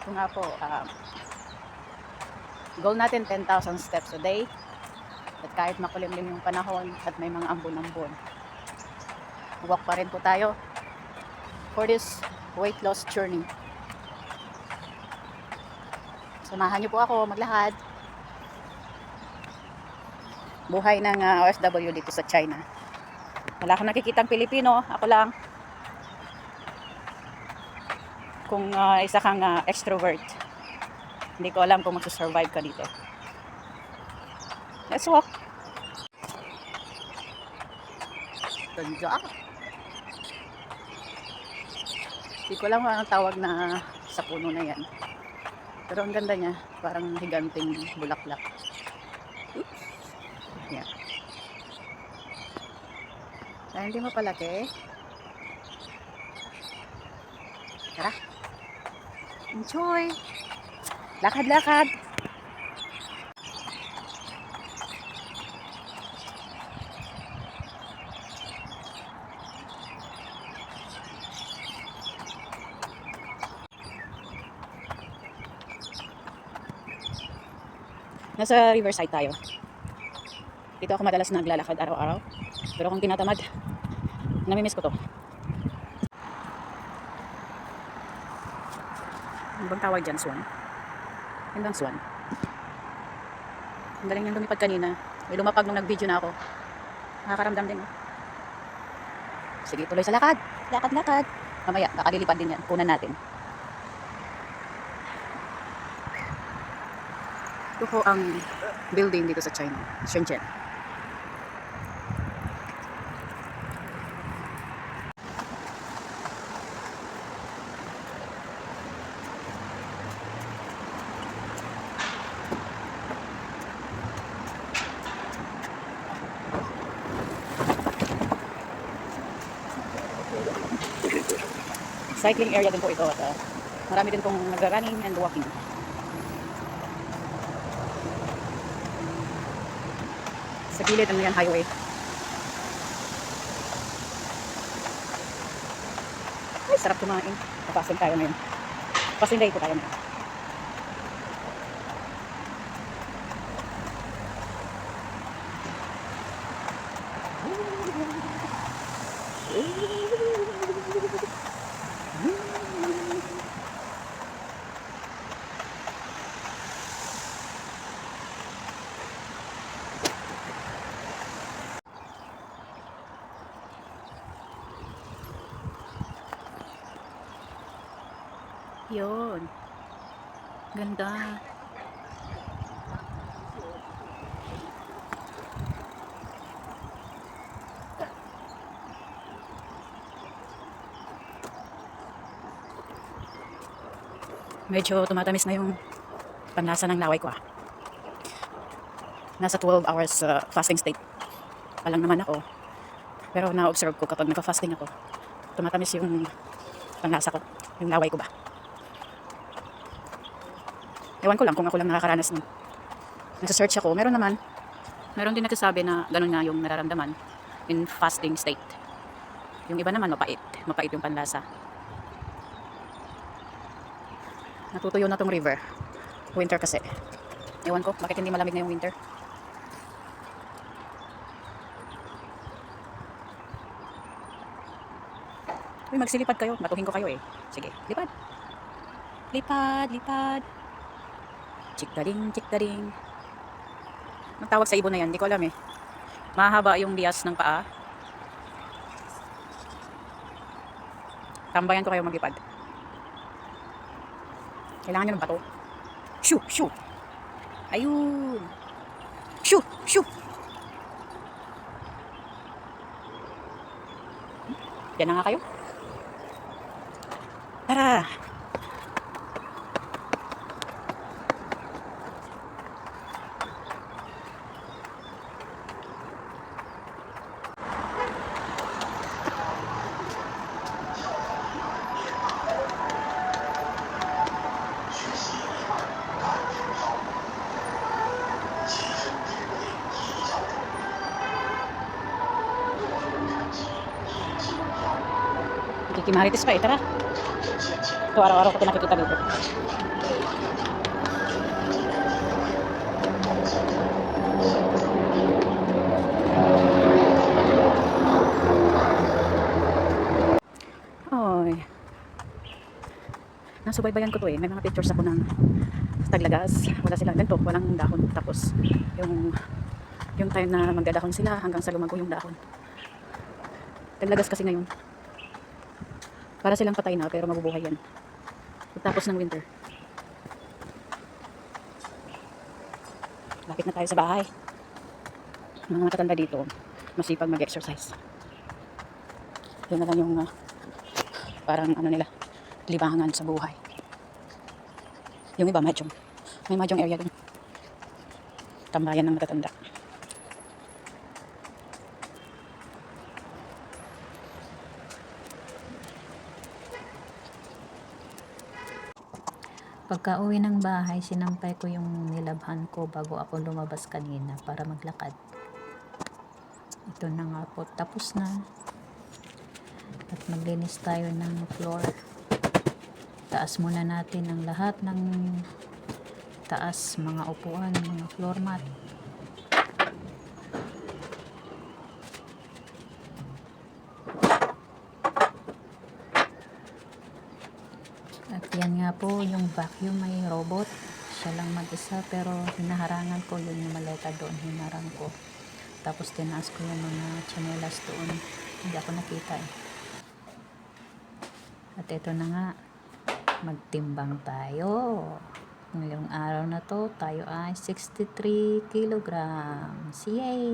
Kung nga po, goal natin 10,000 steps a day. At kahit makulimlim yung panahon at may mga ambon-ambon, walk pa rin po tayo for this weight loss journey. Samahan niyo po ako maglakad. Buhay ng OFW dito sa China. Wala akong nakikitang Pilipino, ako lang. Kung isa kang extrovert, hindi ko alam kung magsusurvive ka dito. Let's walk. Ganda. Hindi ko alam kung anong tawag na sa puno na yan. Pero ang ganda niya, parang higanting bulaklak. Oops. Yan. Kaya hindi mapalaki. Tara. Enjoy. Lakad-lakad. Nasa Riverside tayo. Dito ako madalas naglalakad araw-araw. Pero kung tinatamad, namimiss ko to. Ano bang tawag dyan? Swan? Yan bang swan? Ang galing niyang lumipad kanina. May lumapag nung nag-video na ako. Nakakaramdam din. Sige, tuloy sa lakad. Lakad-lakad. Mamaya, baka lilipad din yan. Kunan natin. Ito po ang building dito sa China. Shenzhen. Cycling area din po ito at marami din pong nag-running and walking. Sa gilid ano yan, highway. Ay, sarap kumain. Papasing tayo ngayon. Pasing day po tayo ngayon. Yun. Ganda. Medyo tumatamis na yung panlasa ng laway ko. Nasa 12 hours fasting state pa lang naman ako. Pero na-observe ko kapag nagka-fasting ako, tumatamis yung panlasa ko, yung laway ko ba. Ewan ko lang kung ako lang nakakaranas nun. Nasa-search ako, meron din nagsasabi na ganun nga yung nararamdaman in fasting state. Yung iba naman mapait yung panlasa. Natutuyo na tong river. Winter kasi. Ewan ko, bakit hindi malamig na yung winter? Uy, magsilipad kayo. Batuhin ko kayo eh. Sige, lipad. Lipad. Chikdaring. Anong tawag sa ibon na yan? Hindi ko alam eh. Mahaba yung bias ng paa. Tambayan ko kayo maglipad. Kailangan nyo ng bato. Shoo! Ayun! Shoo! Yan na nga kayo. Tara! Nakikimarites pa eh, tara. Ito araw-araw ko ito nakikita dito. Ay, nasubaybayan ko to eh. May mga pictures ako ng Taglagas. Wala silang ganito, walang dahon. Tapos, yung time na magdadahon sila hanggang sa lumago yung dahon. Taglagas kasi ngayon. Para silang patay na pero mabubuhay yan. Pagtapos ng winter. Lapit na tayo sa bahay. Mga matatanda dito, masipag mag-exercise. Yun na lang yung parang ano nila, libangan sa buhay. Yung iba mahjong. May mahjong area dun. Tambayan ng matatanda. Pagka uwi ng bahay, sinampay ko yung nilabhan ko bago ako lumabas kanina para maglakad. Ito na nga po, tapos na. At maglinis tayo ng floor. Taas muna natin ang lahat ng taas, mga upuan, mga floor mat. At yan nga po, yung vacuum may robot. Siya lang mag-isa pero hinaharangan ko yun yung maleta doon, hinarang ko. Tapos tinaas ko yung mga chanelas doon. Hindi ako nakita eh. At ito na nga, magtimbang tayo. Ngayong araw na to, tayo ay 63 kilograms. Yay!